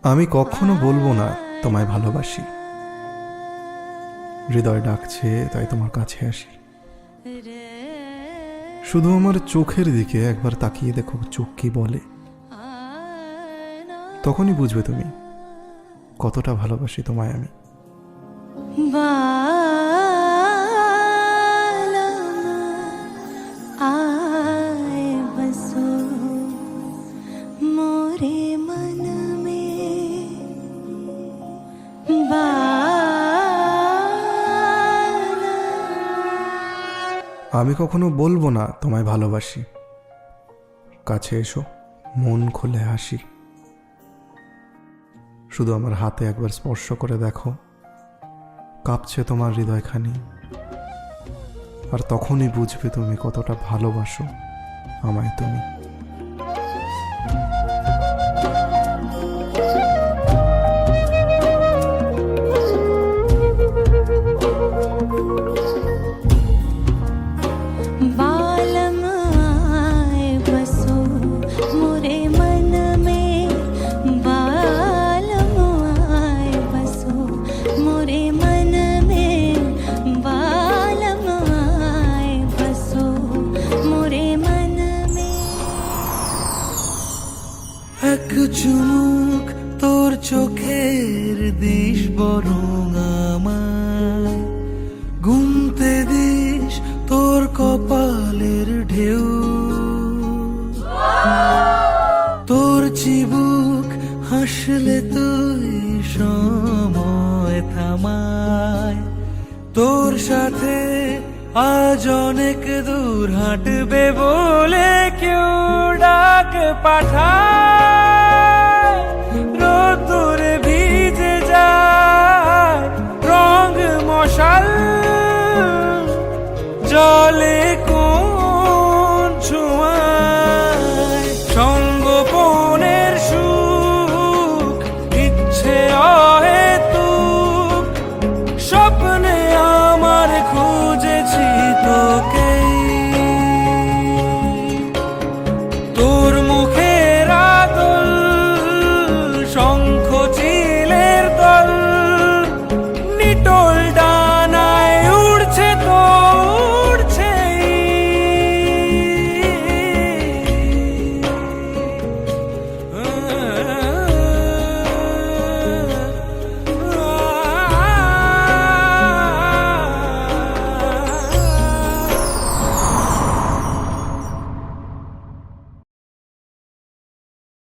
আমি কখনো বলবো না তোমায় ভালোবাসি, হৃদয় ডাকছে তাই তোমার কাছে আসি। শুধু আমার চোখের দিকে একবার তাকিয়ে দেখো, চোখ কি বলে, তখনই বুঝবে তুমি কতটা ভালোবাসি তোমায় আমি। আমি কখনো বলবো না তোমায় ভালোবাসি, কাছে এসো, মন খুলে হাসি। শুধু আমার হাতে একবার স্পর্শ করে দেখো, কাঁপছে তোমার হৃদয়খানি, আর তখনই বুঝবে তুমি কতটা ভালোবাসো আমায় তুমি। এক চুমুক তোর চোখের দিশ বরং আমায় গুনতে দিস তোর কপালের ঢেউ, তোর চিবুক হাসলে তুই সময় থামায়, তোর সাথে আজ অনেক দূর হাঁটবে বলে কেউ ডাক পাঠায়, রোদ্দুরে ভিজে যায় রং মশাল, জলে